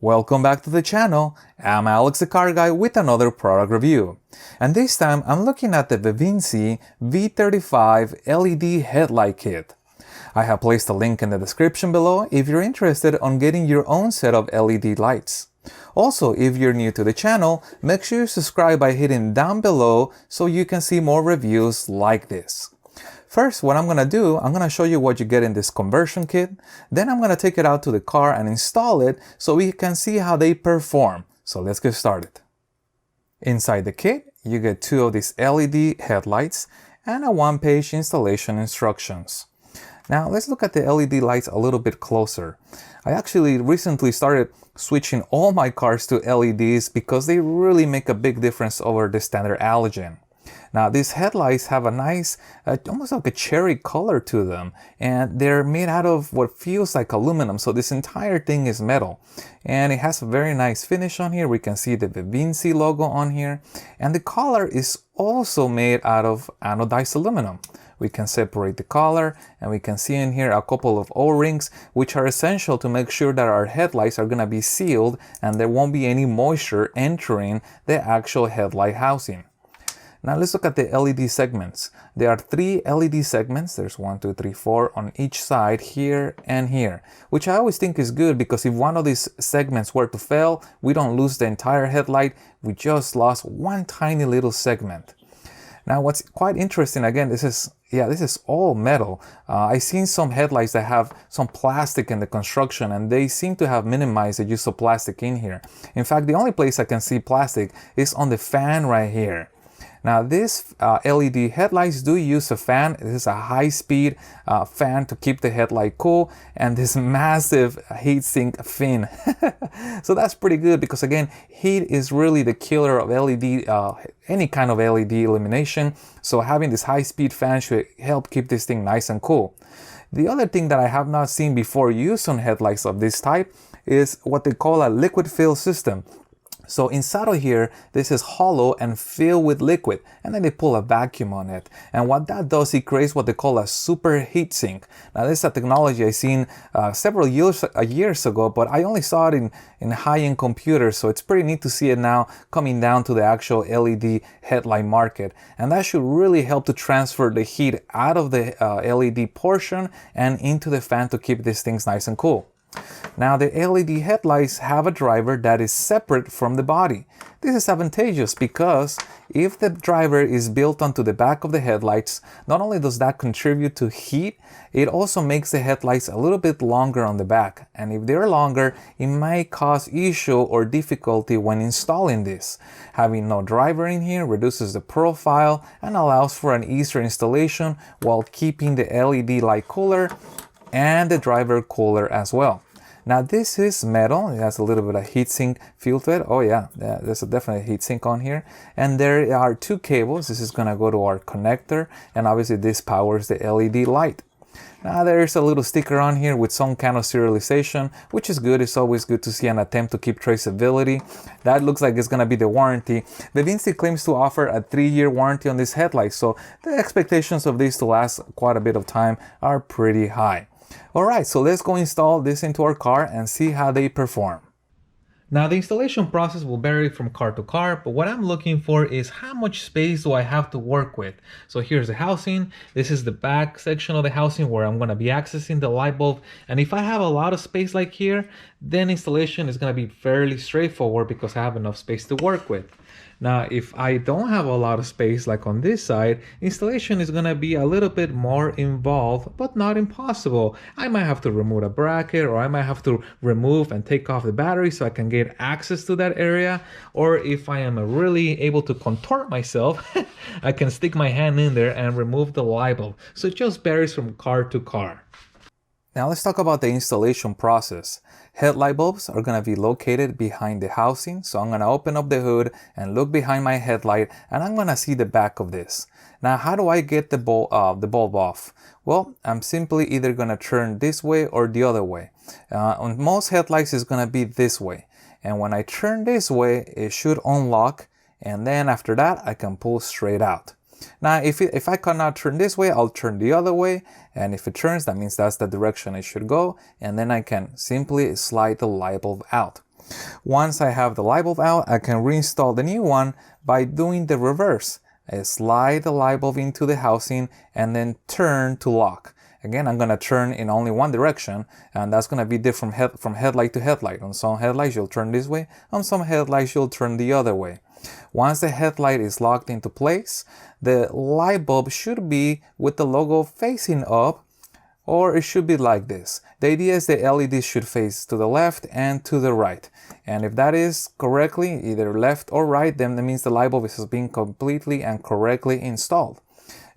Welcome back to the channel. I'm Alex the Car Guy with another product review. And this time I'm looking at the Bevinsee V35 LED headlight kit. I have placed a link in the description below if you're interested on getting your own set of LED lights. Also, if you're new to the channel, make sure you subscribe by hitting down below so you can see more reviews like this. First, what I'm going to do, I'm going to show you what you get in this conversion kit. Then I'm going to take it out to the car and install it so we can see how they perform. So let's get started. Inside the kit, you get two of these LED headlights and a one-page installation instructions. Now let's look at the LED lights a little bit closer. I actually recently started switching all my cars to LEDs because they really make a big difference over the standard halogen. Now these headlights have a nice, almost like a cherry color to them, and they're made out of what feels like aluminum, so this entire thing is metal. And it has a very nice finish on here. We can see the Bevinsee logo on here, and the collar is also made out of anodized aluminum. We can separate the collar, and we can see in here a couple of O-rings, which are essential to make sure that our headlights are going to be sealed and there won't be any moisture entering the actual headlight housing. Now let's look at the LED segments. There are 3 LED segments. There's 1, 2, 3, 4 on each side, here and here, which I always think is good because if one of these segments were to fail, we don't lose the entire headlight. We just lost one tiny little segment. Now what's quite interesting, again, this is all metal. I've seen some headlights that have some plastic in the construction, and they seem to have minimized the use of plastic in here. In fact, the only place I can see plastic is on the fan right here. Now these LED headlights do use a fan. This is a high-speed fan to keep the headlight cool, and this massive heatsink fin. So that's pretty good because, again, heat is really the killer of LED, any kind of LED illumination. So having this high-speed fan should help keep this thing nice and cool. The other thing that I have not seen before used on headlights of this type is what they call a liquid fill system. So inside of here, this is hollow and filled with liquid, and then they pull a vacuum on it. And what that does, it creates what they call a super heat sink. Now this is a technology I seen several years ago, but I only saw it in high-end computers, so it's pretty neat to see it now coming down to the actual LED headlight market. And that should really help to transfer the heat out of the LED portion and into the fan to keep these things nice and cool. Now the LED headlights have a driver that is separate from the body. This is advantageous because if the driver is built onto the back of the headlights, not only does that contribute to heat, it also makes the headlights a little bit longer on the back. And if they're longer, it might cause issue or difficulty when installing this. Having no driver in here reduces the profile and allows for an easier installation while keeping the LED light cooler and the driver cooler as well. Now this is metal. It has a little bit of heatsink feel to it. Oh yeah, there's a definite heatsink on here. And there are 2 cables. This is going to go to our connector, and obviously this powers the LED light. Now there's a little sticker on here with some kind of serialization, which is good. It's always good to see an attempt to keep traceability. That looks like it's going to be the warranty. Bevinsee claims to offer a 3-year warranty on this headlight, so the expectations of these to last quite a bit of time are pretty high. Alright, so let's go install this into our car and see how they perform. Now the installation process will vary from car to car, but what I'm looking for is how much space do I have to work with. So here's the housing. This is the back section of the housing where I'm going to be accessing the light bulb. And if I have a lot of space like here, then installation is going to be fairly straightforward because I have enough space to work with. Now, if I don't have a lot of space like on this side, installation is going to be a little bit more involved, but not impossible. I might have to remove a bracket, or I might have to remove and take off the battery so I can get access to that area. Or if I am really able to contort myself, I can stick my hand in there and remove the light bulb. So it just varies from car to car. Now let's talk about the installation process. Headlight bulbs are going to be located behind the housing, so I'm going to open up the hood and look behind my headlight, and I'm going to see the back of this. Now how do I get the bulb off? Well, I'm simply either going to turn this way or the other way. On most headlights it's going to be this way, and when I turn this way it should unlock, and then after that I can pull straight out. Now, if I cannot turn this way, I'll turn the other way, and if it turns, that means that's the direction it should go, and then I can simply slide the light bulb out. Once I have the light bulb out, I can reinstall the new one by doing the reverse. I slide the light bulb into the housing and then turn to lock. Again, I'm going to turn in only one direction, and that's going to be different from headlight to headlight. On some headlights, you'll turn this way. On some headlights, you'll turn the other way. Once the headlight is locked into place, the light bulb should be with the logo facing up, or it should be like this. The idea is the LED should face to the left and to the right. And if that is correctly, either left or right, then that means the light bulb is being completely and correctly installed.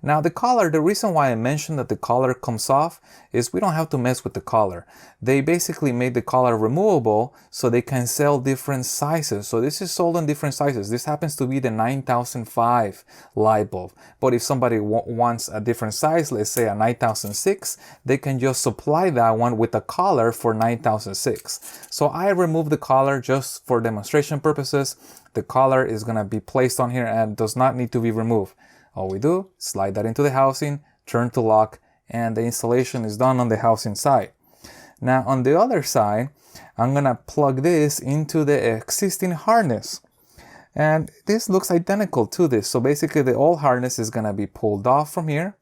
Now the collar, the reason why I mentioned that the collar comes off is we don't have to mess with the collar. They basically made the collar removable so they can sell different sizes. So this is sold in different sizes. This happens to be the 9005 light bulb. But if somebody wants a different size, let's say a 9006, they can just supply that one with a collar for 9006. So I removed the collar just for demonstration purposes. The collar is going to be placed on here and does not need to be removed. All we do, slide that into the housing, turn to lock, and the installation is done on the housing side. Now on the other side, I'm gonna plug this into the existing harness. And this looks identical to this. So basically the old harness is gonna be pulled off from here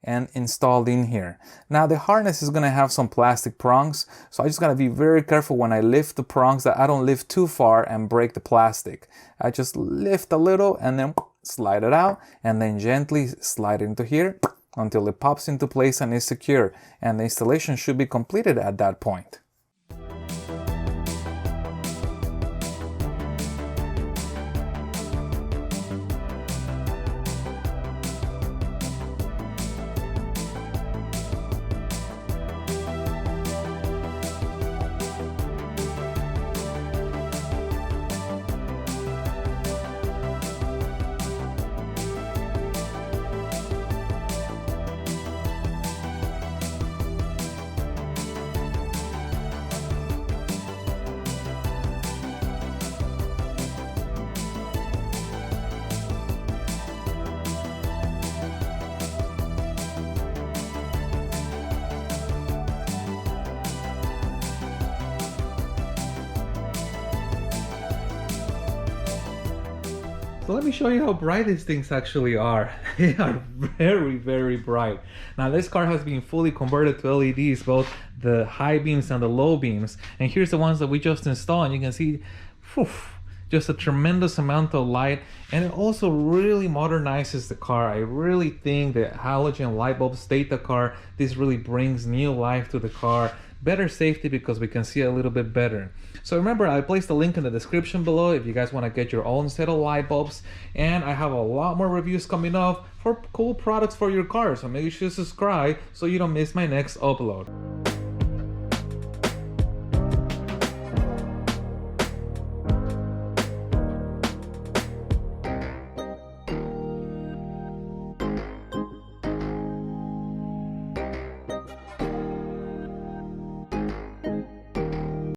and installed in here. Now the harness is gonna have some plastic prongs, so I just gotta be very careful when I lift the prongs that I don't lift too far and break the plastic. I just lift a little and then slide it out, and then gently slide into here until it pops into place and is secure, and the installation should be completed at that point. So let me show you how bright these things actually are. They are very, very bright. Now this car has been fully converted to LEDs, both the high beams and the low beams. And here's the ones that we just installed, and you can see, just a tremendous amount of light. And it also really modernizes the car. I really think that halogen light bulbs date the car. This really brings new life to the car. Better safety because we can see a little bit better. So remember, I placed a link in the description below if you guys want to get your own set of light bulbs, and I have a lot more reviews coming up for cool products for your car, so make sure to subscribe so you don't miss my next upload.